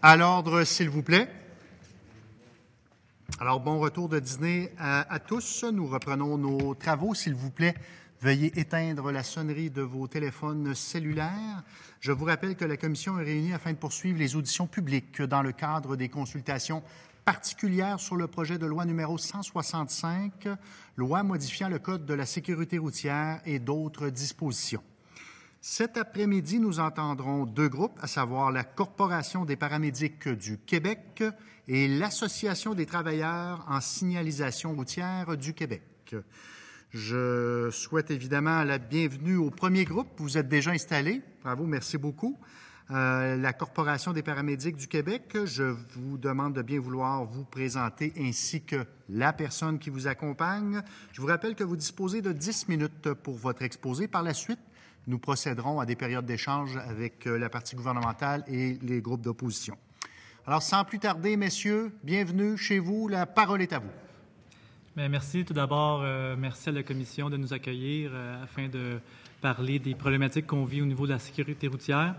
À l'ordre, s'il vous plaît. Alors, bon retour de dîner à tous. Nous reprenons nos travaux. S'il vous plaît, veuillez éteindre la sonnerie de vos téléphones cellulaires. Je vous rappelle que la Commission est réunie afin de poursuivre les auditions publiques dans le cadre des consultations particulières sur le projet de loi numéro 165, loi modifiant le Code de la sécurité routière et d'autres dispositions. Cet après-midi, nous entendrons deux groupes, à savoir la Corporation des paramédics du Québec et l'Association des travailleurs en signalisation routière du Québec. Je souhaite évidemment la bienvenue au premier groupe. Vous êtes déjà installés. Bravo, merci beaucoup. La Corporation des paramédics du Québec, je vous demande de bien vouloir vous présenter ainsi que la personne qui vous accompagne. Je vous rappelle que vous disposez de 10 minutes pour votre exposé. Par la suite, nous procéderons à des périodes d'échange avec la partie gouvernementale et les groupes d'opposition. Alors, sans plus tarder, messieurs, bienvenue chez vous. La parole est à vous. Bien, merci. Tout d'abord, merci à la Commission de nous accueillir afin de parler des problématiques qu'on vit au niveau de la sécurité routière.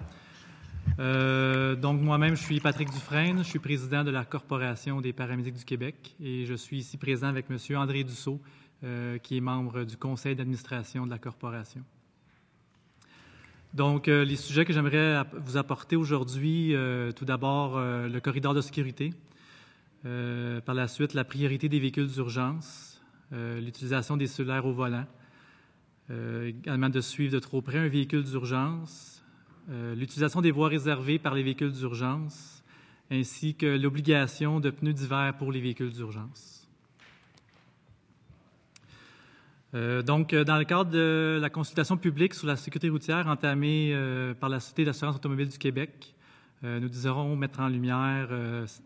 Donc, moi-même, je suis Patrick Dufresne, je suis président de la Corporation des paramédics du Québec et je suis ici présent avec M. André Dussault, qui est membre du conseil d'administration de la Corporation. Donc, les sujets que j'aimerais vous apporter aujourd'hui, tout d'abord, le corridor de sécurité. Par la suite, la priorité des véhicules d'urgence, l'utilisation des cellulaires au volant, également de suivre de trop près un véhicule d'urgence, l'utilisation des voies réservées par les véhicules d'urgence, ainsi que l'obligation de pneus d'hiver pour les véhicules d'urgence. Donc, dans le cadre de la consultation publique sur la sécurité routière entamée par la Société d'assurance automobile du Québec, nous désiderons mettre en lumière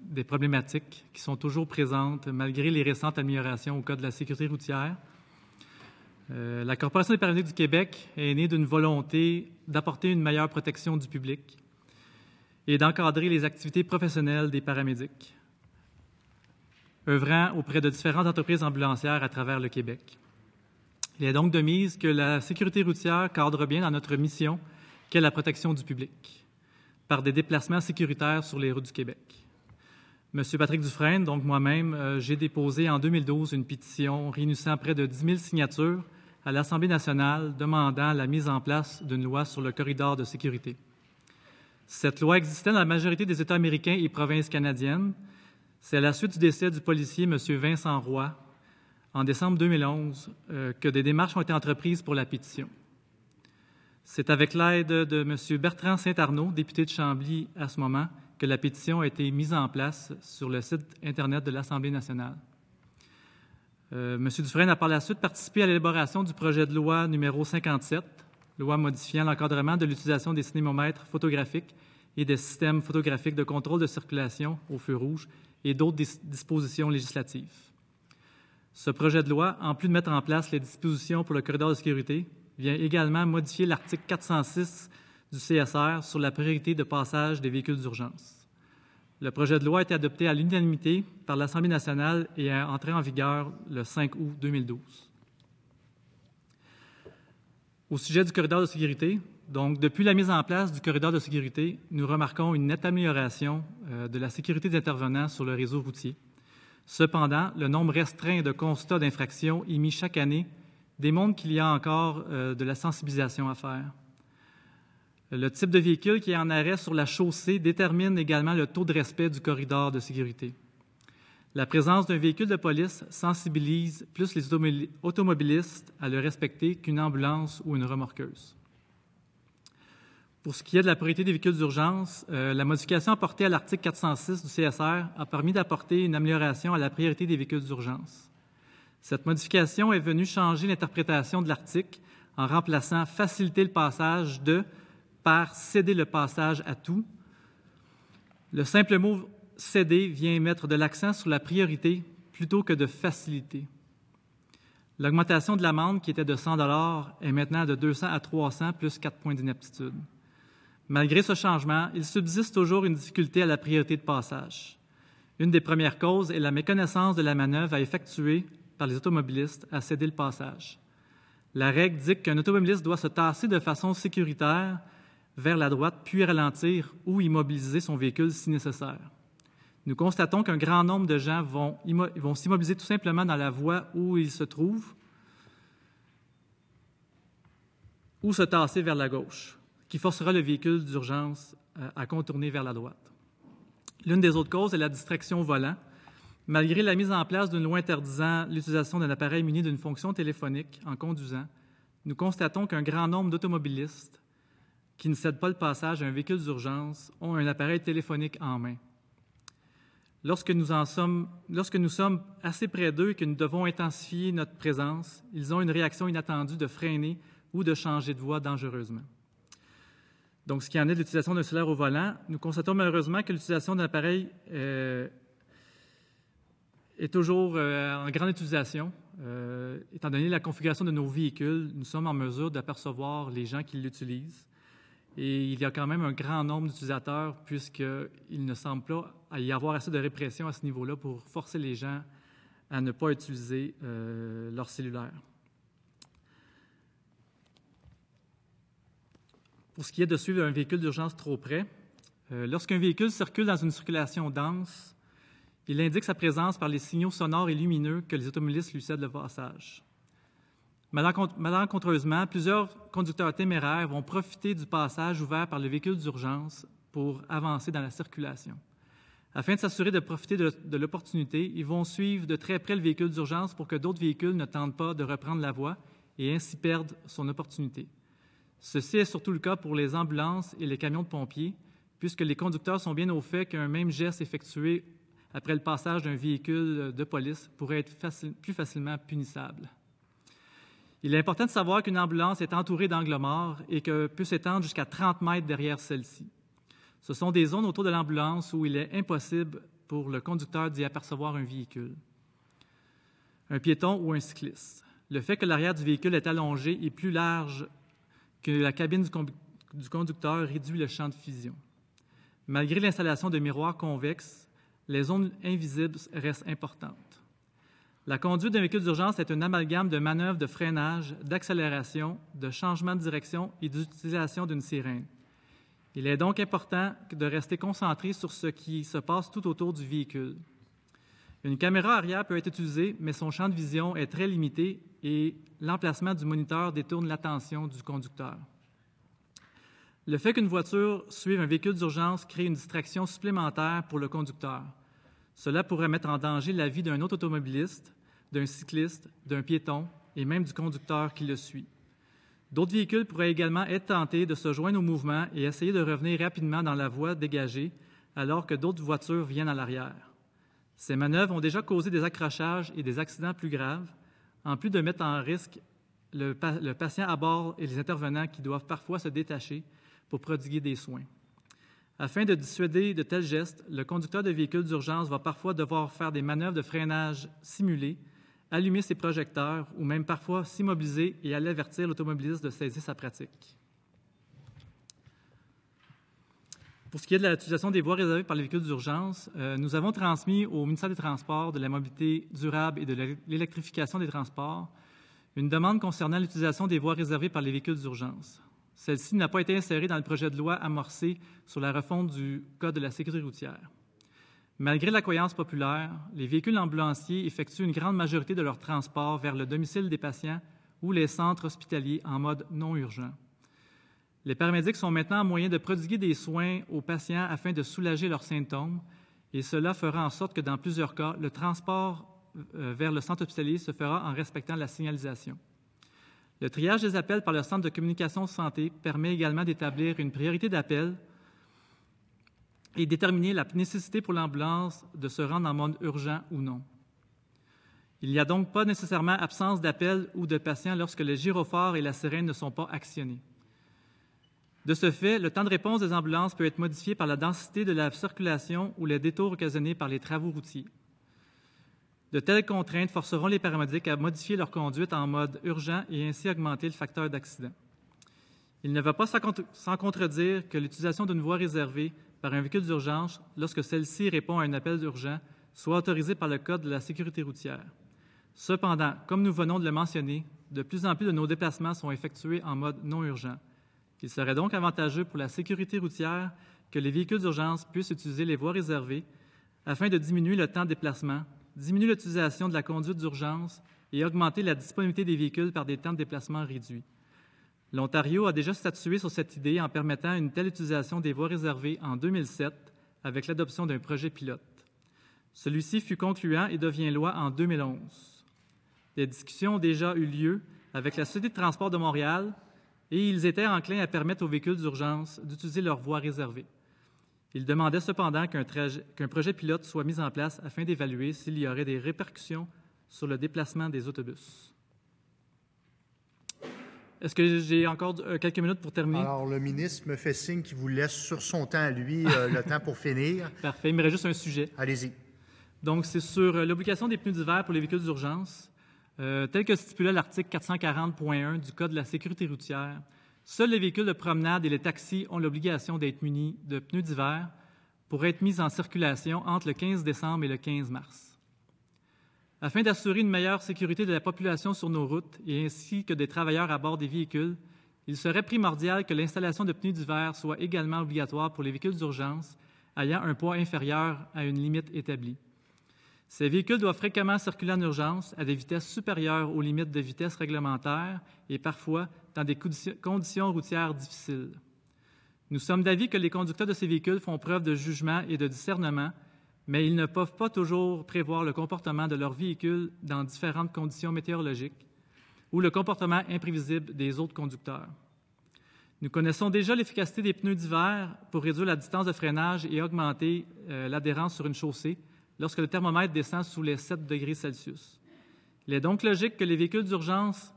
des problématiques qui sont toujours présentes malgré les récentes améliorations au Code de la sécurité routière. La Corporation des paramédics du Québec est née d'une volonté d'apporter une meilleure protection du public et d'encadrer les activités professionnelles des paramédics, œuvrant auprès de différentes entreprises ambulancières à travers le Québec. Il est donc de mise que la sécurité routière cadre bien dans notre mission, qu'est la protection du public, par des déplacements sécuritaires sur les routes du Québec. Monsieur Patrick Dufresne, donc moi-même, j'ai déposé en 2012 une pétition réunissant près de 10 000 signatures à l'Assemblée nationale demandant la mise en place d'une loi sur le corridor de sécurité. Cette loi existait dans la majorité des États américains et provinces canadiennes. C'est à la suite du décès du policier M. Vincent Roy, en décembre 2011, que des démarches ont été entreprises pour la pétition. C'est avec l'aide de M. Bertrand Saint-Arnaud, député de Chambly à ce moment, que la pétition a été mise en place sur le site Internet de l'Assemblée nationale. M. Dufresne a par la suite participé à l'élaboration du projet de loi numéro 57, loi modifiant l'encadrement de l'utilisation des cinémomètres photographiques et des systèmes photographiques de contrôle de circulation au feu rouge et d'autres dispositions législatives. Ce projet de loi, en plus de mettre en place les dispositions pour le corridor de sécurité, vient également modifier l'article 406 du CSR sur la priorité de passage des véhicules d'urgence. Le projet de loi a été adopté à l'unanimité par l'Assemblée nationale et est entré en vigueur le 5 août 2012. Au sujet du corridor de sécurité, donc depuis la mise en place du corridor de sécurité, nous remarquons une nette amélioration de la sécurité des intervenants sur le réseau routier. Cependant, le nombre restreint de constats d'infractions émis chaque année démontre qu'il y a encore de la sensibilisation à faire. Le type de véhicule qui est en arrêt sur la chaussée détermine également le taux de respect du corridor de sécurité. La présence d'un véhicule de police sensibilise plus les automobilistes à le respecter qu'une ambulance ou une remorqueuse. Pour ce qui est de la priorité des véhicules d'urgence, la modification apportée à l'article 406 du CSR a permis d'apporter une amélioration à la priorité des véhicules d'urgence. Cette modification est venue changer l'interprétation de l'article en remplaçant « faciliter le passage de » par « céder le passage à tout ». Le simple mot « céder » vient mettre de l'accent sur la priorité plutôt que de faciliter. L'augmentation de l'amende, qui était de 100 $ est maintenant de 200 à 300 plus 4 points d'inaptitude. Malgré ce changement, il subsiste toujours une difficulté à la priorité de passage. Une des premières causes est la méconnaissance de la manœuvre à effectuer par les automobilistes à céder le passage. La règle dit qu'un automobiliste doit se tasser de façon sécuritaire vers la droite, puis ralentir ou immobiliser son véhicule si nécessaire. Nous constatons qu'un grand nombre de gens vont s'immobiliser tout simplement dans la voie où ils se trouvent ou se tasser vers la gauche, qui forcera le véhicule d'urgence à contourner vers la droite. L'une des autres causes est la distraction au volant. Malgré la mise en place d'une loi interdisant l'utilisation d'un appareil muni d'une fonction téléphonique en conduisant, nous constatons qu'un grand nombre d'automobilistes qui ne cèdent pas le passage à un véhicule d'urgence ont un appareil téléphonique en main. Lorsque nous sommes assez près d'eux et que nous devons intensifier notre présence, ils ont une réaction inattendue de freiner ou de changer de voie dangereusement. Donc, ce qui en est de l'utilisation d'un cellulaire au volant, nous constatons malheureusement que l'utilisation d'un appareil est toujours en grande utilisation. Étant donné la configuration de nos véhicules, nous sommes en mesure d'apercevoir les gens qui l'utilisent. Et il y a quand même un grand nombre d'utilisateurs puisqu'il ne semble pas y avoir assez de répression à ce niveau-là pour forcer les gens à ne pas utiliser leur cellulaire. Pour ce qui est de suivre un véhicule d'urgence trop près, lorsqu'un véhicule circule dans une circulation dense, il indique sa présence par les signaux sonores et lumineux que les automobilistes lui cèdent le passage. Malencontreusement, plusieurs conducteurs téméraires vont profiter du passage ouvert par le véhicule d'urgence pour avancer dans la circulation. Afin de s'assurer de profiter de l'opportunité, ils vont suivre de très près le véhicule d'urgence pour que d'autres véhicules ne tentent pas de reprendre la voie et ainsi perdent son opportunité. Ceci est surtout le cas pour les ambulances et les camions de pompiers, puisque les conducteurs sont bien au fait qu'un même geste effectué après le passage d'un véhicule de police pourrait être plus facilement punissable. Il est important de savoir qu'une ambulance est entourée d'angles morts et que peut s'étendre jusqu'à 30 mètres derrière celle-ci. Ce sont des zones autour de l'ambulance où il est impossible pour le conducteur d'y apercevoir un véhicule, un piéton ou un cycliste. Le fait que l'arrière du véhicule est allongé et plus large que la cabine du conducteur réduit le champ de vision. Malgré l'installation de miroirs convexes, les zones invisibles restent importantes. La conduite d'un véhicule d'urgence est un amalgame de manœuvres de freinage, d'accélération, de changement de direction et d'utilisation d'une sirène. Il est donc important de rester concentré sur ce qui se passe tout autour du véhicule. Une caméra arrière peut être utilisée, mais son champ de vision est très limité et l'emplacement du moniteur détourne l'attention du conducteur. Le fait qu'une voiture suive un véhicule d'urgence crée une distraction supplémentaire pour le conducteur. Cela pourrait mettre en danger la vie d'un autre automobiliste, d'un cycliste, d'un piéton et même du conducteur qui le suit. D'autres véhicules pourraient également être tentés de se joindre au mouvement et essayer de revenir rapidement dans la voie dégagée alors que d'autres voitures viennent à l'arrière. Ces manœuvres ont déjà causé des accrochages et des accidents plus graves, en plus de mettre en risque le patient à bord et les intervenants qui doivent parfois se détacher pour prodiguer des soins. Afin de dissuader de tels gestes, le conducteur de véhicule d'urgence va parfois devoir faire des manœuvres de freinage simulées, allumer ses projecteurs ou même parfois s'immobiliser et aller avertir l'automobiliste de cesser sa pratique. Pour ce qui est de l'utilisation des voies réservées par les véhicules d'urgence, nous avons transmis au ministère des Transports, de la mobilité durable et de l'électrification des transports une demande concernant l'utilisation des voies réservées par les véhicules d'urgence. Celle-ci n'a pas été insérée dans le projet de loi amorcé sur la refonte du Code de la sécurité routière. Malgré la croyance populaire, les véhicules ambulanciers effectuent une grande majorité de leur transport vers le domicile des patients ou les centres hospitaliers en mode non urgent. Les paramédics sont maintenant en moyen de prodiguer des soins aux patients afin de soulager leurs symptômes et cela fera en sorte que dans plusieurs cas, le transport vers le centre hospitalier se fera en respectant la signalisation. Le triage des appels par le Centre de communication santé permet également d'établir une priorité d'appel et déterminer la nécessité pour l'ambulance de se rendre en mode urgent ou non. Il n'y a donc pas nécessairement absence d'appel ou de patients lorsque le gyrophare et la sirène ne sont pas actionnés. De ce fait, le temps de réponse des ambulances peut être modifié par la densité de la circulation ou les détours occasionnés par les travaux routiers. De telles contraintes forceront les paramédics à modifier leur conduite en mode urgent et ainsi augmenter le facteur d'accident. Il ne va pas sans contredire que l'utilisation d'une voie réservée par un véhicule d'urgence, lorsque celle-ci répond à un appel urgent, soit autorisée par le Code de la sécurité routière. Cependant, comme nous venons de le mentionner, de plus en plus de nos déplacements sont effectués en mode non urgent. Il serait donc avantageux pour la sécurité routière que les véhicules d'urgence puissent utiliser les voies réservées afin de diminuer le temps de déplacement, diminuer l'utilisation de la conduite d'urgence et augmenter la disponibilité des véhicules par des temps de déplacement réduits. L'Ontario a déjà statué sur cette idée en permettant une telle utilisation des voies réservées en 2007 avec l'adoption d'un projet pilote. Celui-ci fut concluant et devient loi en 2011. Des discussions ont déjà eu lieu avec la Société de transport de Montréal et ils étaient enclins à permettre aux véhicules d'urgence d'utiliser leurs voies réservées. Ils demandaient cependant qu'un projet pilote soit mis en place afin d'évaluer s'il y aurait des répercussions sur le déplacement des autobus. Est-ce que j'ai encore quelques minutes pour terminer? Alors, le ministre me fait signe qu'il vous laisse sur son temps à lui le temps pour finir. Parfait. Il me reste juste un sujet. Allez-y. Donc, c'est sur l'obligation des pneus d'hiver pour les véhicules d'urgence. Tel que stipulait l'article 440.1 du Code de la sécurité routière, seuls les véhicules de promenade et les taxis ont l'obligation d'être munis de pneus d'hiver pour être mis en circulation entre le 15 décembre et le 15 mars. Afin d'assurer une meilleure sécurité de la population sur nos routes et ainsi que des travailleurs à bord des véhicules, il serait primordial que l'installation de pneus d'hiver soit également obligatoire pour les véhicules d'urgence ayant un poids inférieur à une limite établie. Ces véhicules doivent fréquemment circuler en urgence à des vitesses supérieures aux limites de vitesse réglementaires et parfois dans des conditions routières difficiles. Nous sommes d'avis que les conducteurs de ces véhicules font preuve de jugement et de discernement, mais ils ne peuvent pas toujours prévoir le comportement de leur véhicule dans différentes conditions météorologiques ou le comportement imprévisible des autres conducteurs. Nous connaissons déjà l'efficacité des pneus d'hiver pour réduire la distance de freinage et augmenter l'adhérence sur une chaussée lorsque le thermomètre descend sous les 7 degrés Celsius. Il est donc logique que les véhicules d'urgence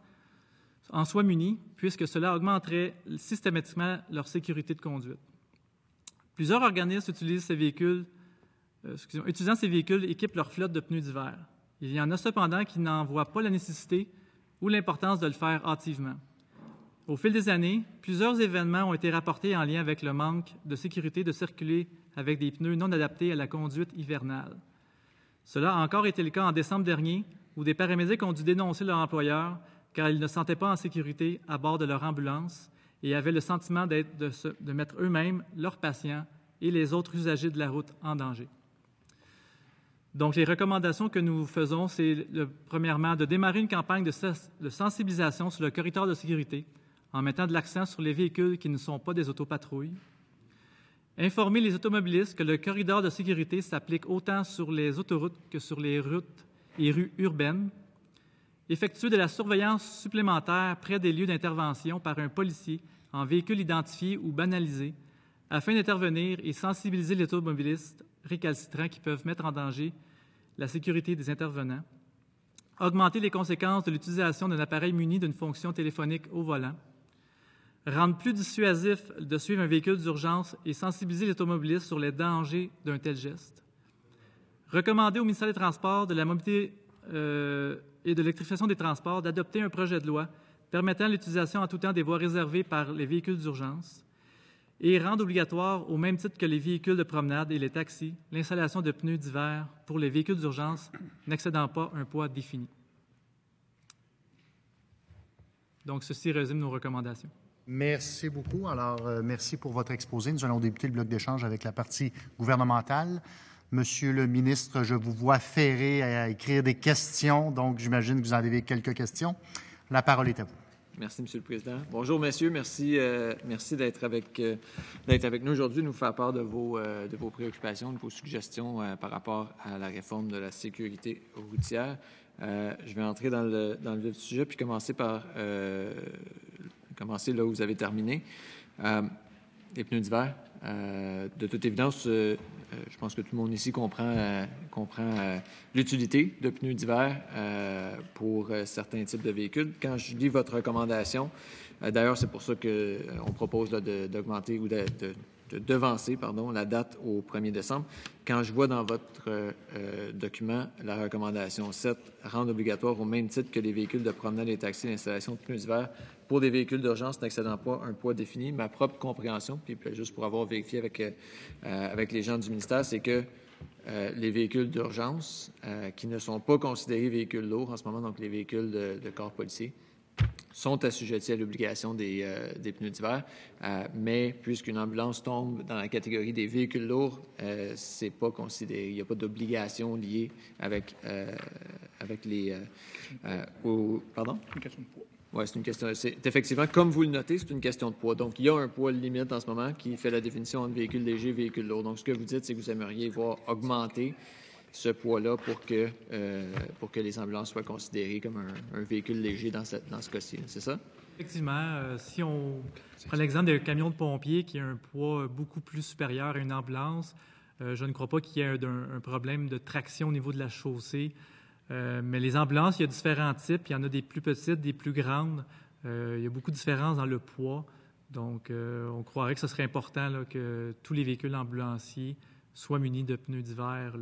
en soient munis, puisque cela augmenterait systématiquement leur sécurité de conduite. Plusieurs organismes utilisant ces véhicules équipent leur flotte de pneus d'hiver. Il y en a cependant qui n'en voient pas la nécessité ou l'importance de le faire hâtivement. Au fil des années, plusieurs événements ont été rapportés en lien avec le manque de sécurité de circuler avec des pneus non adaptés à la conduite hivernale. Cela a encore été le cas en décembre dernier, où des paramédics ont dû dénoncer leur employeur car ils ne se sentaient pas en sécurité à bord de leur ambulance et avaient le sentiment de mettre eux-mêmes, leurs patients et les autres usagers de la route en danger. Donc, les recommandations que nous faisons, c'est premièrement de démarrer une campagne de sensibilisation sur le corridor de sécurité en mettant de l'accent sur les véhicules qui ne sont pas des autopatrouilles. Informer les automobilistes que le corridor de sécurité s'applique autant sur les autoroutes que sur les routes et rues urbaines. Effectuer de la surveillance supplémentaire près des lieux d'intervention par un policier en véhicule identifié ou banalisé afin d'intervenir et sensibiliser les automobilistes récalcitrants qui peuvent mettre en danger la sécurité des intervenants. Augmenter les conséquences de l'utilisation d'un appareil muni d'une fonction téléphonique au volant. Rendre plus dissuasif de suivre un véhicule d'urgence et sensibiliser les automobilistes sur les dangers d'un tel geste. Recommander au ministère des Transports, de la Mobilité et de l'Électrification des Transports d'adopter un projet de loi permettant l'utilisation en tout temps des voies réservées par les véhicules d'urgence et rendre obligatoire, au même titre que les véhicules de promenade et les taxis, l'installation de pneus d'hiver pour les véhicules d'urgence n'excédant pas un poids défini. Donc, ceci résume nos recommandations. Merci beaucoup. Alors, merci pour votre exposé. Nous allons débuter le bloc d'échange avec la partie gouvernementale. Monsieur le ministre, je vous vois ferré à écrire des questions, donc j'imagine que vous en avez quelques questions. La parole est à vous. Merci, Monsieur le Président. Bonjour, messieurs. Merci d'être avec nous aujourd'hui, nous faire part de vos préoccupations, de vos suggestions par rapport à la réforme de la sécurité routière. Je vais entrer dans le vif du sujet, puis commencer là où vous avez terminé. Les pneus d'hiver. De toute évidence, je pense que tout le monde ici comprend l'utilité de pneus d'hiver pour certains types de véhicules. Quand je lis votre recommandation, d'ailleurs, c'est pour ça qu'on propose d'augmenter ou de devancer la date au 1er décembre. Quand je vois dans votre document la recommandation 7, rendre obligatoire au même titre que les véhicules de promenade et taxis l'installation de pneus d'hiver pour des véhicules d'urgence n'excédant pas un poids défini, ma propre compréhension, puis juste pour avoir vérifié avec les gens du ministère, c'est que les véhicules d'urgence qui ne sont pas considérés véhicules lourds en ce moment, donc les véhicules de corps policiers, sont assujettis à l'obligation des pneus d'hiver, mais puisqu'une ambulance tombe dans la catégorie des véhicules lourds, c'est pas considéré. Il n'y a pas d'obligation liée avec les... Pardon? Une question de poids. Oui, c'est une question. C'est effectivement, comme vous le notez, c'est une question de poids. Donc, il y a un poids limite en ce moment qui fait la définition entre véhicule léger et véhicule lourd. Donc, ce que vous dites, c'est que vous aimeriez voir augmenter ce poids-là pour que les ambulances soient considérées comme un véhicule léger dans ce cas-ci. C'est ça? Effectivement, si on prend l'exemple d'un camion de pompier qui a un poids beaucoup plus supérieur à une ambulance, je ne crois pas qu'il y ait un problème de traction au niveau de la chaussée. Mais les ambulances, il y a différents types. Il y en a des plus petites, des plus grandes. Il y a beaucoup de différences dans le poids. Donc, on croirait que ce serait important là, que tous les véhicules ambulanciers soient munis de pneus d'hiver.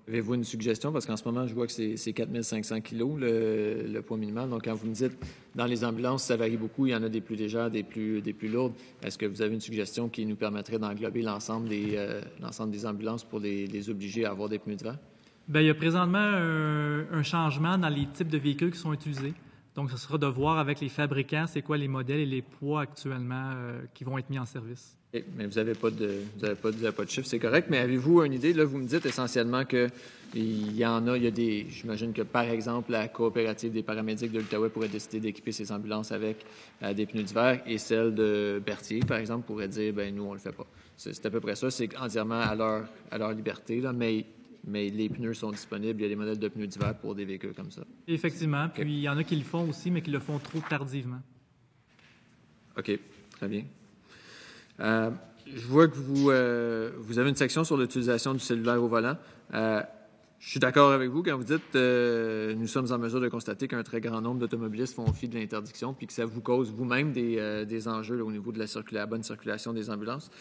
Avez-vous une suggestion? Parce qu'en ce moment, je vois que c'est 4 500 kilos, le poids minimal. Donc, quand vous me dites, dans les ambulances, ça varie beaucoup. Il y en a des plus légères, des plus lourdes. Est-ce que vous avez une suggestion qui nous permettrait d'englober l'ensemble des ambulances pour les obliger à avoir des pneus d'hiver? Bien, il y a présentement un changement dans les types de véhicules qui sont utilisés. Donc, ce sera de voir avec les fabricants c'est quoi les modèles et les poids actuellement qui vont être mis en service. Okay, mais vous n'avez pas de chiffre, c'est correct. Mais avez-vous une idée? Là, vous me dites essentiellement qu'il y a des... J'imagine que, par exemple, la coopérative des paramédics de l'Outaouais pourrait décider d'équiper ses ambulances avec des pneus d'hiver et celle de Berthier, par exemple, pourrait dire, bien, nous, on le fait pas. C'est à peu près ça. C'est entièrement à leur liberté, là, mais les pneus sont disponibles. Il y a des modèles de pneus d'hiver pour des véhicules comme ça. Effectivement. Okay. Puis, il y en a qui le font aussi, mais qui le font trop tardivement. OK. Très bien. Je vois que vous avez une section sur l'utilisation du cellulaire au volant. Je suis d'accord avec vous quand vous dites nous sommes en mesure de constater qu'un très grand nombre d'automobilistes font fi de l'interdiction puis que ça vous cause vous-même des enjeux là, au niveau de la bonne circulation des ambulances.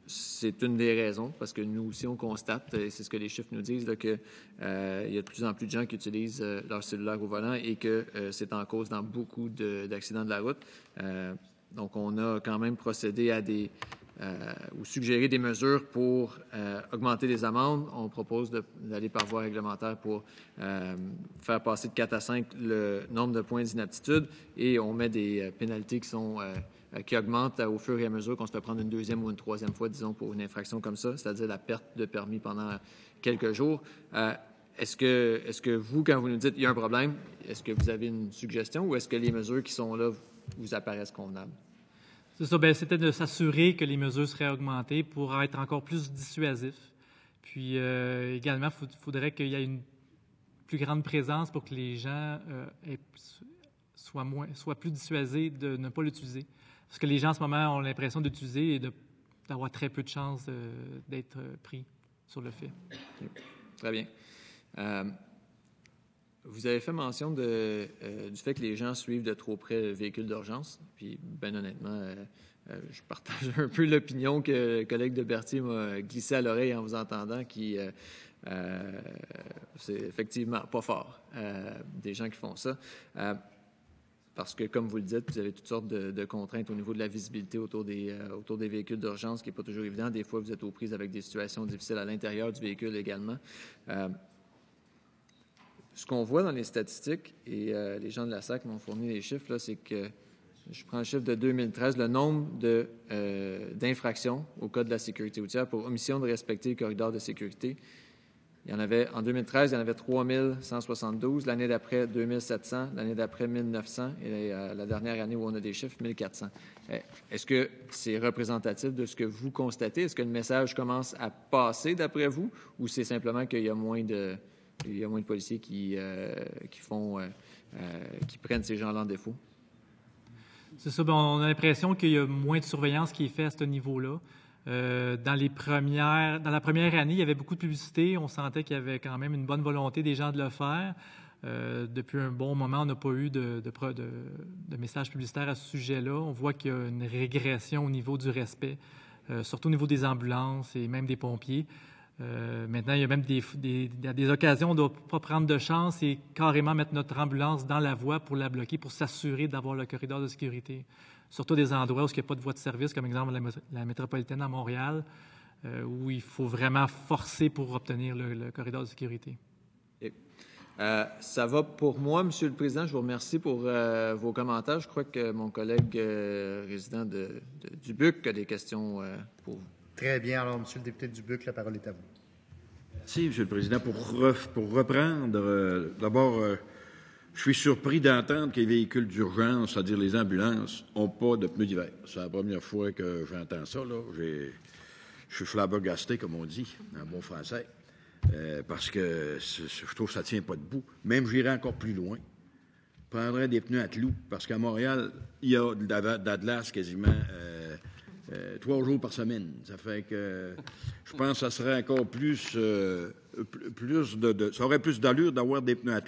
C'est une des raisons, parce que nous aussi, on constate, et c'est ce que les chiffres nous disent, là, que il y a de plus en plus de gens qui utilisent leur cellulaire au volant et que c'est en cause dans beaucoup d'accidents de la route. Donc, on a quand même procédé à ou suggéré des mesures pour augmenter les amendes. On propose d'aller par voie réglementaire pour faire passer de 4 à 5 le nombre de points d'inaptitude et on met des pénalités qui augmentent au fur et à mesure qu'on se fait prendre une deuxième ou une troisième fois, disons, pour une infraction comme ça, c'est-à-dire la perte de permis pendant quelques jours. Est-ce que vous, quand vous nous dites qu'il y a un problème, est-ce que vous avez une suggestion ou est-ce que les mesures qui sont là vous apparaissent convenables? C'est ça. Bien, c'était de s'assurer que les mesures seraient augmentées pour être encore plus dissuasifs. Puis également, il faudrait qu'il y ait une plus grande présence pour que les gens soient plus dissuasés de ne pas l'utiliser. Parce que les gens, en ce moment, ont l'impression d'utiliser et d'avoir très peu de chances d'être pris sur le fait. Très bien. Vous avez fait mention du fait que les gens suivent de trop près le véhicule d'urgence. Puis, bien honnêtement, je partage un peu l'opinion que le collègue de Berthier m'a glissé à l'oreille en vous entendant, qui c'est effectivement pas fort, des gens qui font ça. Parce que, comme vous le dites, vous avez toutes sortes de contraintes au niveau de la visibilité autour des véhicules d'urgence, qui n'est pas toujours évident. Des fois, vous êtes aux prises avec des situations difficiles à l'intérieur du véhicule également. Ce qu'on voit dans les statistiques, et les gens de la SAC m'ont fourni les chiffres, là, c'est que, je prends le chiffre de 2013, le nombre d'infractions au Code de la sécurité routière pour omission de respecter les corridors de sécurité. En 2013, il y en avait 3 172. L'année d'après, 2 700. L'année d'après, 1 900. Et la dernière année où on a des chiffres, 1 400. Est-ce que c'est représentatif de ce que vous constatez? Est-ce que le message commence à passer d'après vous? Ou c'est simplement qu'il y a moins de policiers qui prennent ces gens-là en défaut? C'est ça. Bien, on a l'impression qu'il y a moins de surveillance qui est faite à ce niveau-là. Dans la première année, il y avait beaucoup de publicité. On sentait qu'il y avait quand même une bonne volonté des gens de le faire. Depuis un bon moment, on n'a pas eu de messages publicitaires à ce sujet-là. On voit qu'il y a une régression au niveau du respect, surtout au niveau des ambulances et même des pompiers. Maintenant, il y a même des occasions où on ne doit pas prendre de chance et carrément mettre notre ambulance dans la voie pour la bloquer, pour s'assurer d'avoir le corridor de sécurité. Surtout des endroits où il n'y a pas de voie de service, comme exemple la métropolitaine à Montréal, où il faut vraiment forcer pour obtenir le corridor de sécurité. Ça va pour moi, Monsieur le Président. Je vous remercie pour vos commentaires. Je crois que mon collègue résident du BUC a des questions pour vous. Très bien. Alors, Monsieur le député Dubuc, la parole est à vous. Merci, Monsieur le Président. Pour reprendre, d'abord, je suis surpris d'entendre que les véhicules d'urgence, c'est-à-dire les ambulances, n'ont pas de pneus d'hiver. C'est la première fois que j'entends ça, là. Je suis flabbergasté, comme on dit, en bon français, parce que je trouve que ça ne tient pas debout. Même j'irai encore plus loin. Je prendrais des pneus à clous, parce qu'à Montréal, il y a de l'Atlas quasiment 3 jours par semaine. Ça fait que je pense que ça serait encore plus ça aurait plus d'allure d'avoir des pneus à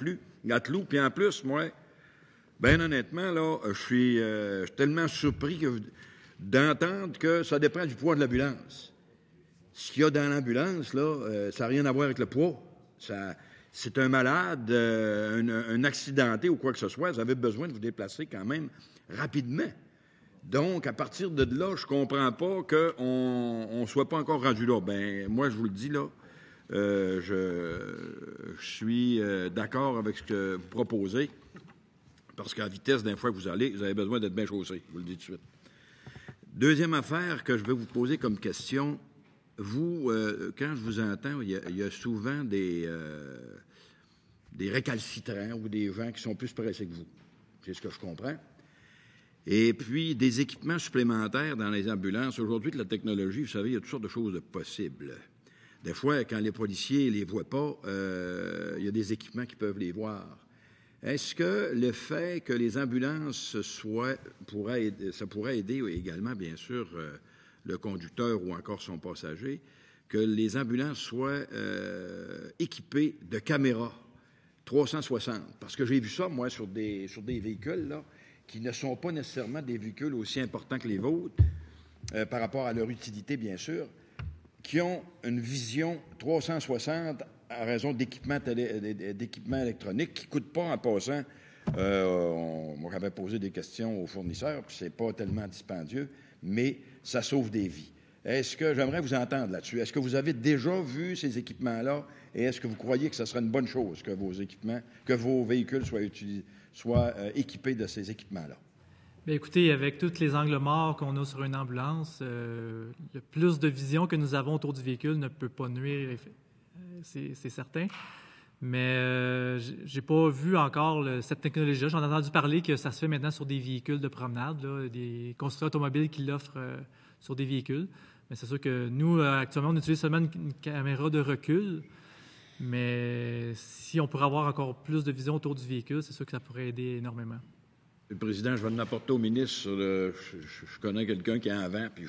clous. Puis en plus, moi, bien honnêtement, là, je suis tellement surpris d'entendre que ça dépend du poids de l'ambulance. Ce qu'il y a dans l'ambulance, là, ça n'a rien à voir avec le poids. C'est un malade, un accidenté ou quoi que ce soit. Vous avez besoin de vous déplacer quand même rapidement. Donc, à partir de là, je comprends pas qu'on ne soit pas encore rendu là. Ben, moi, je vous le dis, là, je suis d'accord avec ce que vous proposez, parce qu'à la vitesse d'un fois que vous avez besoin d'être bien chaussé, je vous le dis tout de suite. Deuxième affaire que je vais vous poser comme question, vous, quand je vous entends, il y a souvent des récalcitrants ou des gens qui sont plus pressés que vous. C'est ce que je comprends. Et puis, des équipements supplémentaires dans les ambulances. Aujourd'hui, avec la technologie, vous savez, il y a toutes sortes de choses possibles. Des fois, quand les policiers ne les voient pas, il y a des équipements qui peuvent les voir. Est-ce que le fait que les ambulances ça pourrait aider également, bien sûr, le conducteur ou encore son passager, que les ambulances soient équipées de caméras 360? Parce que j'ai vu ça, moi, sur des véhicules, là, qui ne sont pas nécessairement des véhicules aussi importants que les vôtres, par rapport à leur utilité, bien sûr, qui ont une vision 360 à raison d'équipements électroniques qui ne coûtent pas en passant. Moi, j'avais posé des questions aux fournisseurs, puis c'est pas tellement dispendieux, mais ça sauve des vies. J'aimerais vous entendre là-dessus. Est-ce que vous avez déjà vu ces équipements-là et est-ce que vous croyez que ce serait une bonne chose que vos véhicules soient équipés de ces équipements-là? Bien, écoutez, avec tous les angles morts qu'on a sur une ambulance, le plus de vision que nous avons autour du véhicule ne peut pas nuire, c'est certain. Mais j'ai pas vu encore cette technologie-là. J'en ai entendu parler que ça se fait maintenant sur des véhicules de promenade, là, des constructeurs automobiles qui l'offrent sur des véhicules. Mais c'est sûr que nous, actuellement, on utilise seulement une caméra de recul. Mais si on pourrait avoir encore plus de vision autour du véhicule, c'est sûr que ça pourrait aider énormément. Le Président, je vais l'apporter au ministre. Je connais quelqu'un qui est en vent, puis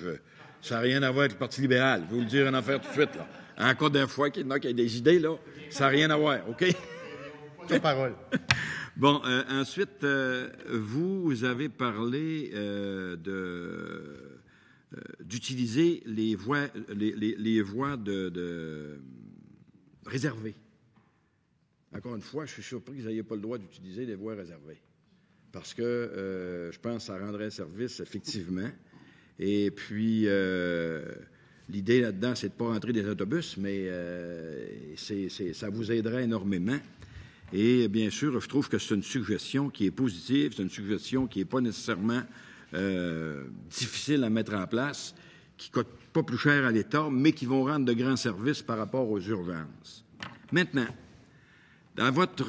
ça n'a rien à voir avec le Parti libéral. Je vais vous le dire une affaire tout de suite, là. En cas d'un fois qu'il y en a qui a des idées, là, ça n'a rien à voir, OK? Ta parole. Bon, ensuite, vous avez parlé d'utiliser les voies réservées. Encore une fois, je suis surpris que vous n'ayez pas le droit d'utiliser les voies réservées. Parce que je pense que ça rendrait service, effectivement. Et puis, l'idée là-dedans, c'est de ne pas rentrer des autobus, mais ça vous aiderait énormément. Et bien sûr, je trouve que c'est une suggestion qui est positive, c'est une suggestion qui n'est pas nécessairement difficile à mettre en place, qui ne coûte pas plus cher à l'État, mais qui vont rendre de grands services par rapport aux urgences. Maintenant, dans votre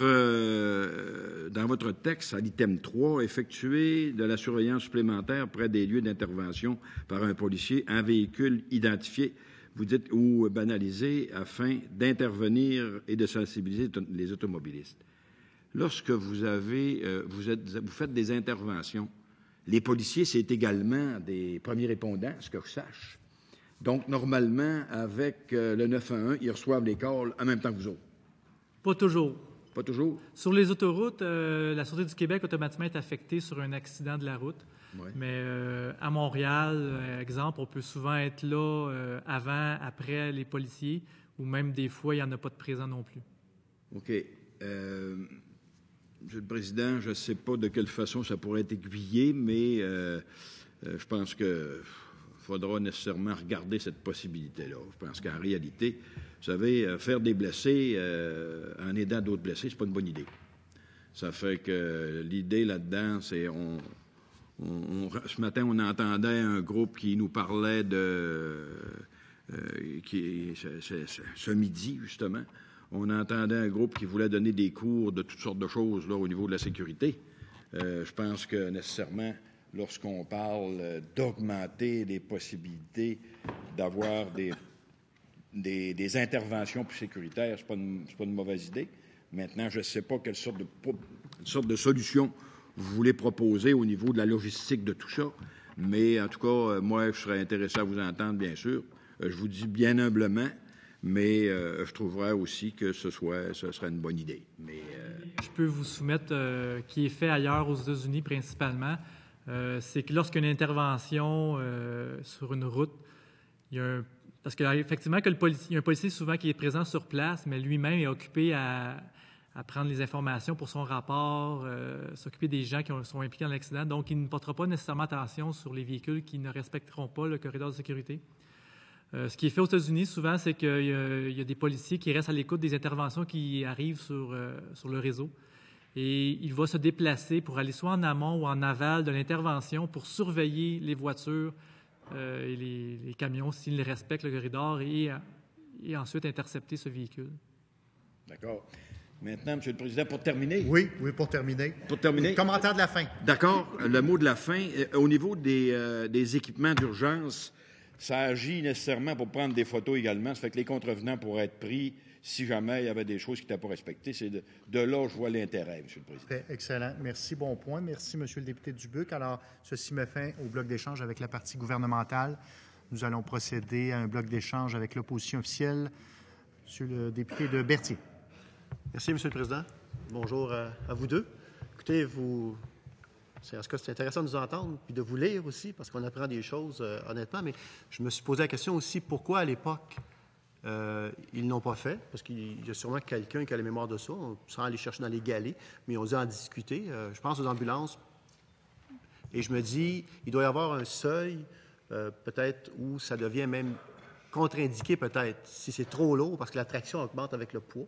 texte, à l'item 3, effectuer de la surveillance supplémentaire près des lieux d'intervention par un policier en véhicule identifié, vous dites, ou banalisé, afin d'intervenir et de sensibiliser les automobilistes. Lorsque vous faites des interventions, les policiers, c'est également des premiers répondants, à ce que je sache. Donc, normalement, avec le 911, ils reçoivent les calls en même temps que vous autres. Pas toujours. Pas toujours? Sur les autoroutes, la Sûreté du Québec automatiquement est affectée sur un accident de la route. Ouais. Mais à Montréal, exemple, on peut souvent être là avant, après les policiers, ou même des fois, il n'y en a pas de présent non plus. OK. Monsieur le Président, je ne sais pas de quelle façon ça pourrait être aiguillé, mais je pense que faudra nécessairement regarder cette possibilité-là. Je pense qu'en réalité, vous savez, faire des blessés en aidant d'autres blessés, c'est pas une bonne idée. Ça fait que l'idée là-dedans, c'est ce matin, on entendait un groupe qui nous parlait ce midi, justement, on entendait un groupe qui voulait donner des cours de toutes sortes de choses là, au niveau de la sécurité. Je pense que nécessairement, lorsqu'on parle d'augmenter les possibilités d'avoir des interventions plus sécuritaires, c'est pas une mauvaise idée. Maintenant, je ne sais pas quelle sorte de solution vous voulez proposer au niveau de la logistique de tout ça, mais en tout cas, moi, je serais intéressé à vous entendre, bien sûr. Je vous dis bien humblement, mais je trouverais aussi que ce serait une bonne idée. Mais, Je peux vous soumettre, qui est fait ailleurs aux États-Unis principalement, c'est que lorsqu'il y a une intervention sur une route, parce qu'effectivement, il y a un policier souvent qui est présent sur place, mais lui-même est occupé à prendre les informations pour son rapport, s'occuper des gens qui sont impliqués dans l'accident. Donc, il ne portera pas nécessairement attention sur les véhicules qui ne respecteront pas le corridor de sécurité. Ce qui est fait aux États-Unis, souvent, c'est qu'il y a des policiers qui restent à l'écoute des interventions qui arrivent sur le réseau. Et il va se déplacer pour aller soit en amont ou en aval de l'intervention pour surveiller les voitures et les camions s'ils respectent le corridor et ensuite intercepter ce véhicule. D'accord. Maintenant, M. le Président, pour terminer. Oui, pour terminer. Pour terminer. Le commentaire de la fin. D'accord. Le mot de la fin. Au niveau des équipements d'urgence, ça agit nécessairement pour prendre des photos également. Ça fait que les contrevenants pourraient être pris si jamais il y avait des choses qui n'étaient pas respectées. C'est de là je vois l'intérêt, M. le Président. Excellent. Merci. Bon point. Merci, M. le député Dubuc. Alors, ceci met fin au bloc d'échange avec la partie gouvernementale. Nous allons procéder à un bloc d'échange avec l'opposition officielle. M. le député de Berthier. Merci, M. le Président. Bonjour à vous deux. Écoutez, en tout cas, c'est intéressant de nous entendre, puis de vous lire aussi, parce qu'on apprend des choses, honnêtement, mais je me suis posé la question aussi, pourquoi à l'époque, ils n'ont pas fait, parce qu'il y a sûrement quelqu'un qui a la mémoire de ça, sans aller chercher dans les galets, mais on dit en discuter. Je pense aux ambulances, et je me dis, il doit y avoir un seuil, peut-être, où ça devient même contre-indiqué, peut-être, si c'est trop lourd, parce que la traction augmente avec le poids.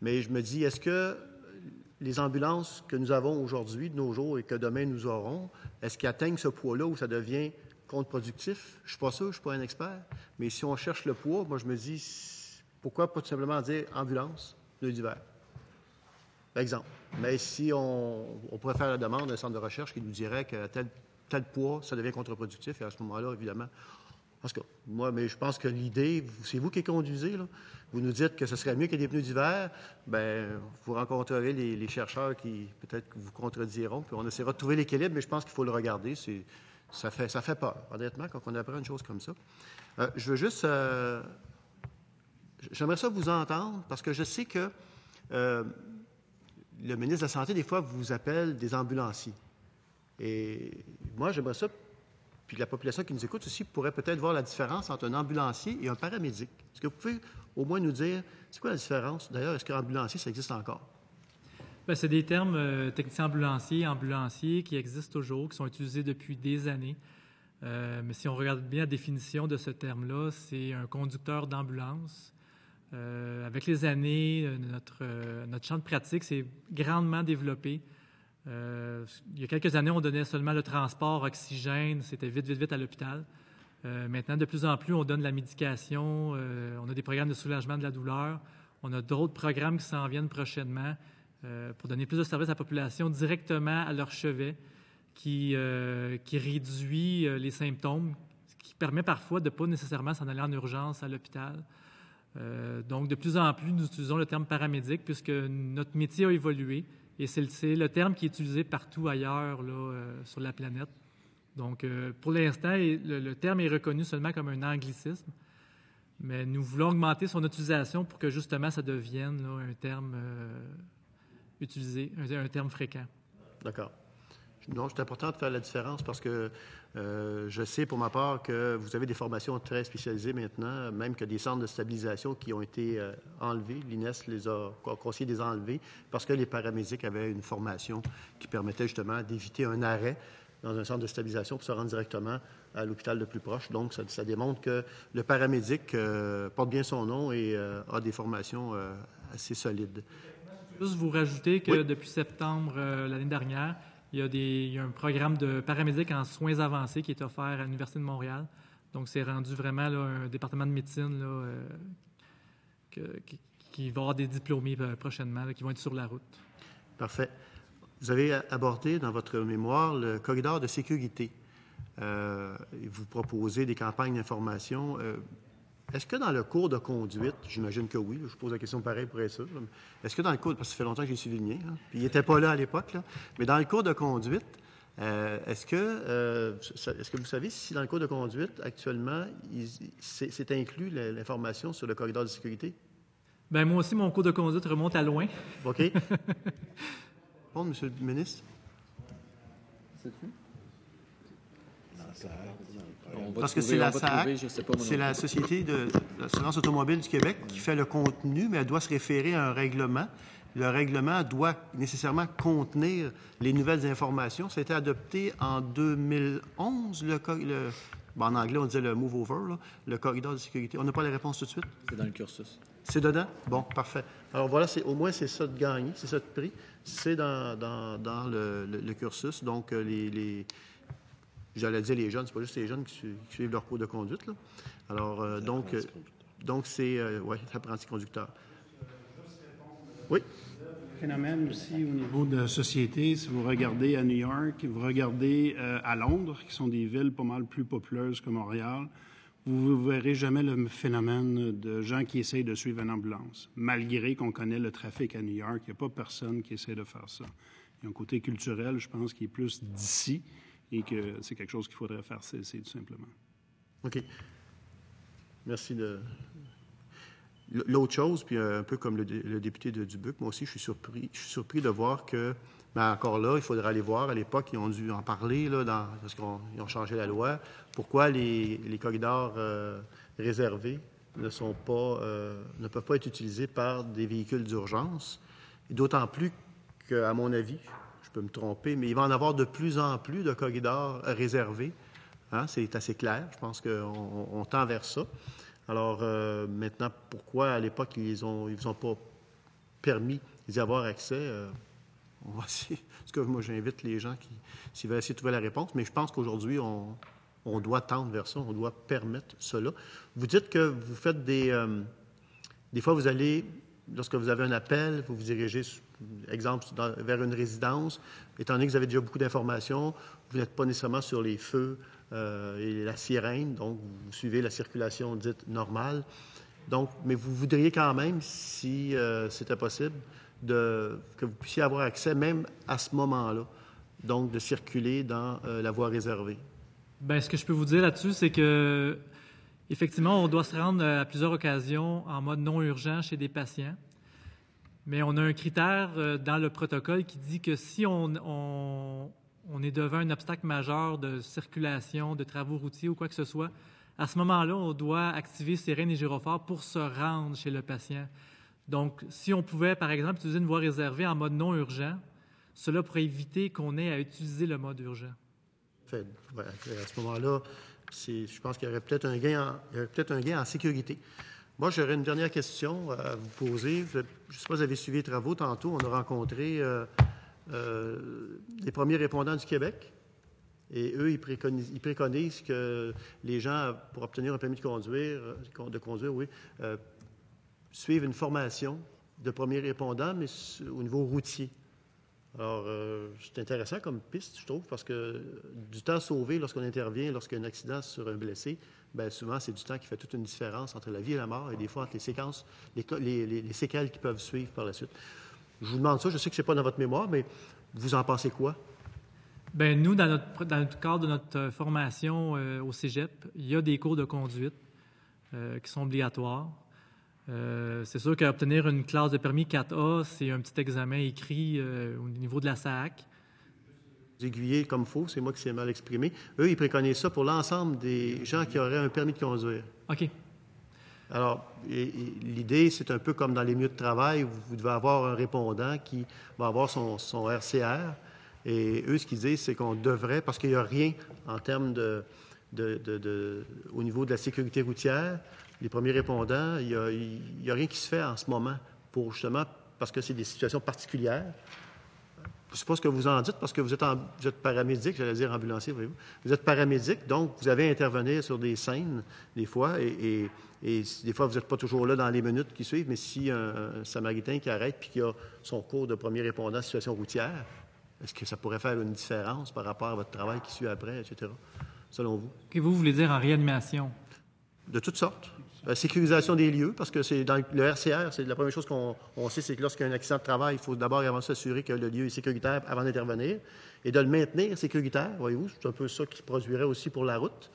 Mais je me dis, est-ce que les ambulances que nous avons aujourd'hui, de nos jours, et que demain nous aurons, est-ce qu'ils atteignent ce poids-là où ça devient contre-productif? Je ne suis pas sûr, je ne suis pas un expert, mais si on cherche le poids, moi je me dis, pourquoi pas tout simplement dire ambulance, pneus d'hiver? Par exemple. Mais si on pourrait faire la demande d'un centre de recherche qui nous dirait que tel poids, ça devient contre-productif, et à ce moment-là, évidemment, parce que moi, mais je pense que l'idée, c'est vous qui conduisez, là. Vous nous dites que ce serait mieux qu'il y ait des pneus d'hiver, bien, vous rencontrerez les chercheurs qui, peut-être, vous contrediront, puis on essaiera de trouver l'équilibre, mais je pense qu'il faut le regarder. Ça fait peur, honnêtement, quand on apprend une chose comme ça. Je veux juste... j'aimerais ça vous entendre, parce que je sais que le ministre de la Santé, des fois, vous appelle des ambulanciers. Et moi, j'aimerais ça... Puis la population qui nous écoute aussi pourrait peut-être voir la différence entre un ambulancier et un paramédic. Est-ce que vous pouvez au moins nous dire, c'est quoi la différence? D'ailleurs, est-ce qu'un ambulancier, ça existe encore? Bien, c'est des termes techniciens ambulanciers qui existent toujours, qui sont utilisés depuis des années. Mais si on regarde bien la définition de ce terme-là, c'est un conducteur d'ambulance. Avec les années, notre champ de pratique s'est grandement développé. Il y a quelques années, on donnait seulement le transport oxygène, c'était vite à l'hôpital. Maintenant, de plus en plus, on donne la médication, on a des programmes de soulagement de la douleur, on a d'autres programmes qui s'en viennent prochainement pour donner plus de services à la population directement à leur chevet, qui réduit les symptômes, ce qui permet parfois de ne pas nécessairement s'en aller en urgence à l'hôpital. Donc, de plus en plus, nous utilisons le terme paramédic puisque notre métier a évolué. Et c'est le terme qui est utilisé partout ailleurs là, sur la planète. Donc, pour l'instant, le terme est reconnu seulement comme un anglicisme, mais nous voulons augmenter son utilisation pour que, justement, ça devienne là, un terme utilisé, un terme fréquent. D'accord. Non, c'est important de faire la différence parce que je sais pour ma part que vous avez des formations très spécialisées maintenant, même que des centres de stabilisation qui ont été enlevés. L'INES les a conseillé de les enlever parce que les paramédics avaient une formation qui permettait justement d'éviter un arrêt dans un centre de stabilisation pour se rendre directement à l'hôpital le plus proche. Donc, ça démontre que le paramédic porte bien son nom et a des formations assez solides. Juste vous rajouter que depuis septembre l'année dernière, il y a un programme de paramédic en soins avancés qui est offert à l'Université de Montréal. Donc, c'est rendu vraiment là, un département de médecine là, qui va avoir des diplômés prochainement, là, qui vont être sur la route. Parfait. Vous avez abordé dans votre mémoire le corridor de sécurité. Vous proposez des campagnes d'information. Est-ce que dans le cours de conduite, j'imagine que oui, je pose la question pareil pour être sûr, est-ce que dans le cours, parce que ça fait longtemps que j'ai suivi le mien, hein, puis il n'était pas là à l'époque, là, mais dans le cours de conduite, est-ce que vous savez si dans le cours de conduite, actuellement, c'est inclus l'information sur le corridor de sécurité? Bien, moi aussi, mon cours de conduite remonte à loin. OK. Bon, Monsieur le ministre? Parce que c'est la SAAC, c'est la Société de l'assurance automobile du Québec qui fait le contenu, mais elle doit se référer à un règlement. Le règlement doit nécessairement contenir les nouvelles informations. Ça a été adopté en 2011, en anglais, on disait le move over, là, le corridor de sécurité. On n'a pas la réponse tout de suite? C'est dans le cursus. C'est dedans? Bon, parfait. Alors voilà, au moins c'est ça de gagner, c'est ça de prix. C'est dans le cursus. Donc, j'allais dire les jeunes, c'est pas juste les jeunes qui suivent leur cours de conduite, là. Alors, donc c'est, apprenti conducteur. Oui. Phénomène aussi au niveau de la société, si vous regardez à New York, vous regardez à Londres, qui sont des villes pas mal plus populeuses que Montréal, vous ne verrez jamais le phénomène de gens qui essayent de suivre une ambulance. Malgré qu'on connaît le trafic à New York, il n'y a pas personne qui essaie de faire ça. Il y a un côté culturel, je pense, qui est plus d'ici et que c'est quelque chose qu'il faudrait faire cesser, tout simplement. OK. Merci de... L'autre chose, puis un peu comme le député de Dubuque, moi aussi, je suis surpris de voir que, mais encore là, il faudrait aller voir. À l'époque, ils ont dû en parler, là, parce qu'ils ont changé la loi. Pourquoi les corridors réservés ne peuvent pas être utilisés par des véhicules d'urgence? D'autant plus qu'à mon avis, je peux me tromper, mais il va en avoir de plus en plus de corridors réservés. Hein? C'est assez clair. Je pense qu'on tend vers ça. Alors, maintenant, pourquoi, à l'époque, ils ont pas permis d'y avoir accès? On va essayer. Parce que moi, j'invite les gens s'ils veulent essayer de trouver la réponse, mais je pense qu'aujourd'hui, on doit tendre vers ça, on doit permettre cela. Vous dites que vous faites des fois, vous allez, lorsque vous avez un appel, vous vous dirigez, exemple, vers une résidence. Étant donné que vous avez déjà beaucoup d'informations, vous n'êtes pas nécessairement sur les feux et la sirène, donc vous suivez la circulation dite normale. Donc, mais vous voudriez quand même, si c'était possible, que vous puissiez avoir accès même à ce moment-là, donc de circuler dans la voie réservée. Bien, ce que je peux vous dire là-dessus, c'est que effectivement, on doit se rendre à plusieurs occasions en mode non urgent chez des patients. Mais on a un critère dans le protocole qui dit que si on est devant un obstacle majeur de circulation, de travaux routiers ou quoi que ce soit, à ce moment-là, on doit activer sirène et gyrophare pour se rendre chez le patient. Donc, si on pouvait, par exemple, utiliser une voie réservée en mode non urgent, cela pourrait éviter qu'on ait à utiliser le mode urgent. Fait, ouais, à ce moment-là, je pense qu'il y aurait peut-être un gain en sécurité. Moi, j'aurais une dernière question à vous poser. Je ne sais pas si vous avez suivi les travaux. Tantôt, on a rencontré les premiers répondants du Québec. Et eux, ils préconisent que les gens, pour obtenir un permis de conduire, suivent une formation de premiers répondants, mais au niveau routier. Alors, c'est intéressant comme piste, je trouve, parce que du temps sauvé lorsqu'on intervient, lorsqu'il y a un accident sur un blessé, bien souvent, c'est du temps qui fait toute une différence entre la vie et la mort, et des fois entre les séquences, les séquelles qui peuvent suivre par la suite. Je vous demande ça, je sais que ce n'est pas dans votre mémoire, mais vous en pensez quoi? Bien, nous, dans le cadre de notre formation au cégep, il y a des cours de conduite qui sont obligatoires. C'est sûr qu'obtenir une classe de permis 4A, c'est un petit examen écrit au niveau de la SAAC. Aiguillés comme il faut, c'est moi qui s'est mal exprimé. Eux, ils préconisent ça pour l'ensemble des gens qui auraient un permis de conduire. OK. Alors, l'idée, c'est un peu comme dans les milieux de travail, où vous devez avoir un répondant qui va avoir son RCR. Et eux, ce qu'ils disent, c'est qu'on devrait, parce qu'il n'y a rien en termes au niveau de la sécurité routière, les premiers répondants, il y a rien qui se fait en ce moment pour justement, parce que c'est des situations particulières. Je ne sais pas ce que vous en dites, parce que vous êtes paramédic, j'allais dire ambulancier, voyez-vous. Vous êtes paramédic, donc vous avez à intervenir sur des scènes, des fois, et des fois, vous n'êtes pas toujours là dans les minutes qui suivent, mais si un Samaritain qui arrête puis qui a son cours de premier répondant à situation routière, est-ce que ça pourrait faire une différence par rapport à votre travail qui suit après, etc., selon vous? Que vous voulez dire en réanimation? De toutes sortes. Sécurisation des lieux, parce que c'est dans le RCR, c'est la première chose qu'on sait, c'est que lorsqu'il y a un accident de travail, il faut d'abord avant s'assurer que le lieu est sécuritaire avant d'intervenir et de le maintenir sécuritaire, voyez-vous. C'est un peu ça qui produirait aussi pour la route.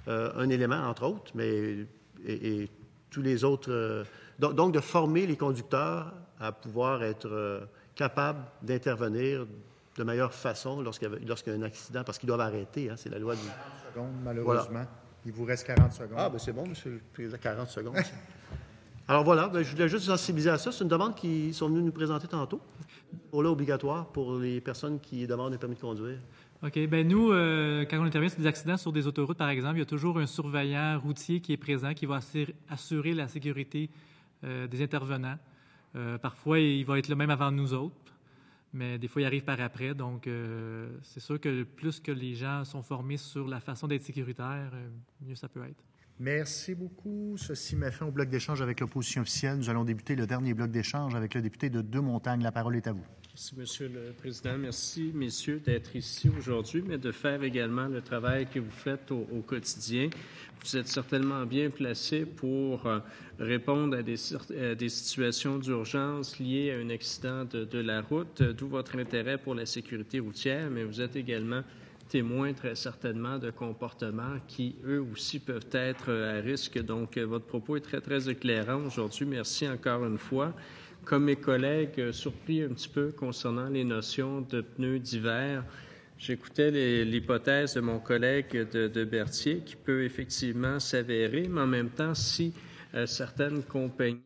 Un élément, entre autres, mais et tous les autres. Donc, de former les conducteurs à pouvoir être capables d'intervenir de meilleure façon lorsqu'il y a un accident, parce qu'ils doivent arrêter, hein, c'est la loi du... 40 secondes, malheureusement. Voilà. Il vous reste 40 secondes. Ah, bien c'est bon, monsieur le Président, 40 secondes. Alors voilà, je voulais juste sensibiliser à ça. C'est une demande qu'ils sont venus nous présenter tantôt. Pour là, obligatoire pour les personnes qui demandent un permis de conduire. OK. Bien, nous, quand on intervient sur des accidents sur des autoroutes, par exemple, il y a toujours un surveillant routier qui est présent, qui va assurer la sécurité des intervenants. Parfois, il va être là même avant nous autres, mais des fois, il arrive par après. Donc, c'est sûr que plus que les gens sont formés sur la façon d'être sécuritaire, mieux ça peut être. Merci beaucoup. Ceci met fin au bloc d'échange avec l'opposition officielle. Nous allons débuter le dernier bloc d'échange avec le député de Deux-Montagnes. La parole est à vous. Merci, Monsieur le Président. Merci, messieurs, d'être ici aujourd'hui, mais de faire également le travail que vous faites au quotidien. Vous êtes certainement bien placés pour répondre à des situations d'urgence liées à un accident de la route, d'où votre intérêt pour la sécurité routière, mais vous êtes également témoins très certainement de comportements qui, eux aussi, peuvent être à risque. Donc, votre propos est très, très éclairant aujourd'hui. Merci encore une fois. Comme mes collègues, surpris un petit peu concernant les notions de pneus d'hiver, j'écoutais l'hypothèse de mon collègue de Berthier qui peut effectivement s'avérer, mais en même temps, si certaines compagnies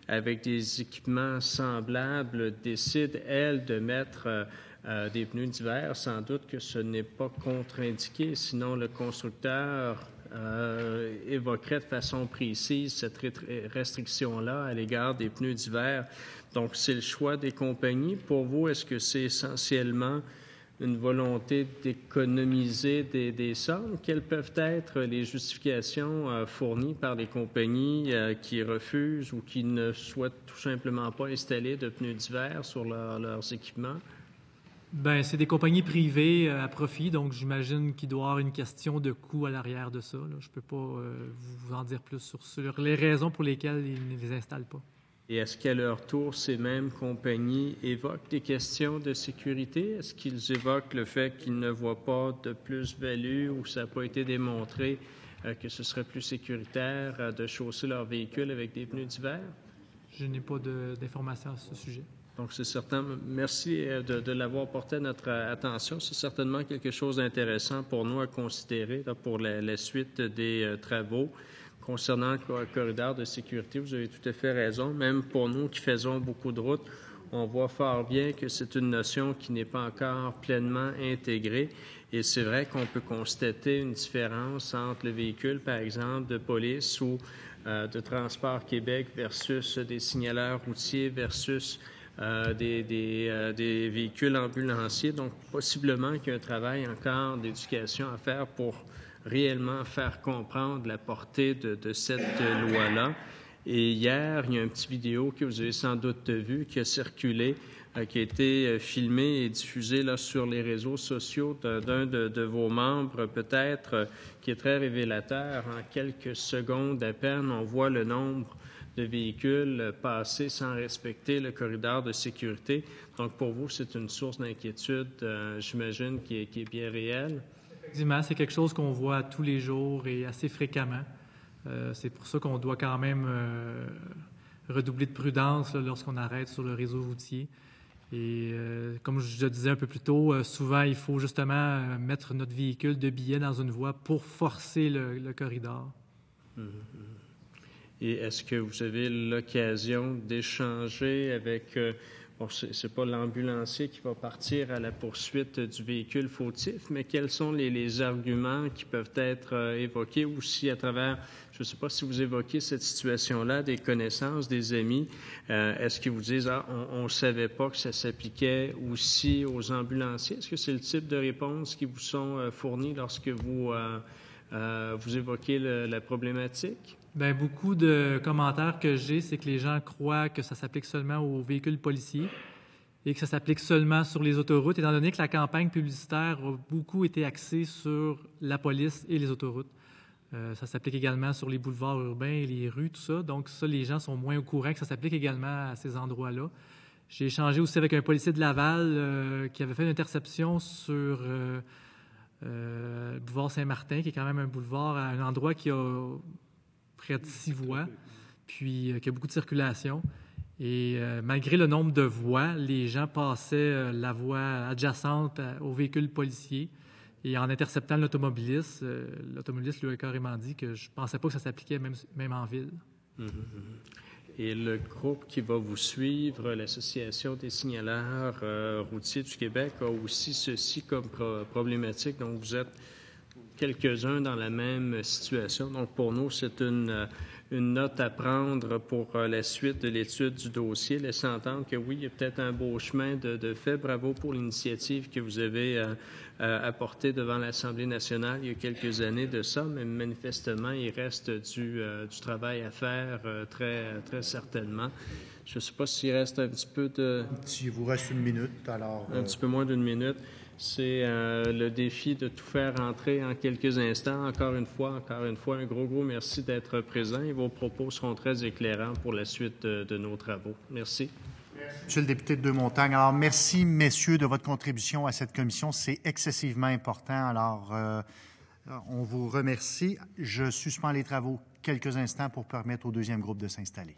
avec des équipements semblables décident, elles, de mettre des pneus d'hiver, sans doute que ce n'est pas contre-indiqué, sinon le constructeur évoquerait de façon précise cette restriction-là à l'égard des pneus d'hiver. Donc, c'est le choix des compagnies. Pour vous, est-ce que c'est essentiellement une volonté d'économiser des sommes? Quelles peuvent être les justifications fournies par les compagnies qui refusent ou qui ne souhaitent tout simplement pas installer de pneus d'hiver sur leurs équipements? Bien, c'est des compagnies privées à profit, donc j'imagine qu'il doit y avoir une question de coût à l'arrière de ça. Là. Je ne peux pas vous en dire plus sur les raisons pour lesquelles ils ne les installent pas. Et est-ce qu'à leur tour, ces mêmes compagnies évoquent des questions de sécurité? Est-ce qu'ils évoquent le fait qu'ils ne voient pas de plus-value ou ça n'a pas été démontré que ce serait plus sécuritaire de chausser leur véhicule avec des pneus d'hiver? Je n'ai pas d'informations à ce sujet. Donc, c'est certain. Merci de l'avoir porté à notre attention. C'est certainement quelque chose d'intéressant pour nous à considérer là, pour la suite des travaux. Concernant le corridor de sécurité, vous avez tout à fait raison. Même pour nous qui faisons beaucoup de routes, on voit fort bien que c'est une notion qui n'est pas encore pleinement intégrée. Et c'est vrai qu'on peut constater une différence entre le véhicule, par exemple, de police ou de Transport Québec versus des signaleurs routiers versus des véhicules ambulanciers. Donc, possiblement qu'il y a un travail encore d'éducation à faire pour réellement faire comprendre la portée de cette loi-là. Et hier, il y a une petite vidéo que vous avez sans doute vue qui a circulé, qui a été filmée et diffusée là, sur les réseaux sociaux d'un de vos membres, peut-être, qui est très révélateur. En quelques secondes à peine, on voit le nombre de véhicules passer sans respecter le corridor de sécurité. Donc, pour vous, c'est une source d'inquiétude, j'imagine, qui est bien réelle. Effectivement, c'est quelque chose qu'on voit tous les jours et assez fréquemment. C'est pour ça qu'on doit quand même redoubler de prudence là, lorsqu'on arrête sur le réseau routier. Et comme je le disais un peu plus tôt, souvent, il faut justement mettre notre véhicule de biais dans une voie pour forcer le corridor. Et est-ce que vous avez l'occasion d'échanger avec Bon, c'est pas l'ambulancier qui va partir à la poursuite du véhicule fautif, mais quels sont les arguments qui peuvent être évoqués aussi à travers, je ne sais pas si vous évoquez cette situation-là, des connaissances, des amis, est-ce qu'ils vous disent, on ne savait pas que ça s'appliquait aussi aux ambulanciers? Est-ce que c'est le type de réponses qui vous sont fournies lorsque vous évoquez la problématique? Bien, beaucoup de commentaires que j'ai, c'est que les gens croient que ça s'applique seulement aux véhicules policiers et que ça s'applique seulement sur les autoroutes, étant donné que la campagne publicitaire a beaucoup été axée sur la police et les autoroutes. Ça s'applique également sur les boulevards urbains et les rues, tout ça. Donc ça, les gens sont moins au courant que ça s'applique également à ces endroits-là. J'ai échangé aussi avec un policier de Laval qui avait fait une interception sur le boulevard Saint-Martin, qui est quand même un boulevard à un endroit qui a près de 6 voies, puis qu'il y a beaucoup de circulation. Et malgré le nombre de voies, les gens passaient la voie adjacente aux véhicules policiers. Et en interceptant l'automobiliste lui a carrément dit que je ne pensais pas que ça s'appliquait même en ville. Mm-hmm. Et le groupe qui va vous suivre, l'Association des signaleurs routiers du Québec, a aussi ceci comme problématique. Donc, vous êtes quelques-uns dans la même situation. Donc, pour nous, c'est une note à prendre pour la suite de l'étude du dossier, laissant entendre que oui, il y a peut-être un beau chemin de fait. Bravo pour l'initiative que vous avez apportée devant l'Assemblée nationale il y a quelques années de ça, mais manifestement, il reste du travail à faire très, très certainement. Je ne sais pas s'il reste un petit peu de... S'il vous reste une minute, alors... Un petit peu moins d'une minute. C'est le défi de tout faire entrer en quelques instants. Encore une fois, un gros merci d'être présent et vos propos seront très éclairants pour la suite de nos travaux. Merci. Monsieur le député de Deux-Montagnes, alors merci, messieurs, de votre contribution à cette commission. C'est excessivement important. Alors, on vous remercie. Je suspends les travaux quelques instants pour permettre au deuxième groupe de s'installer.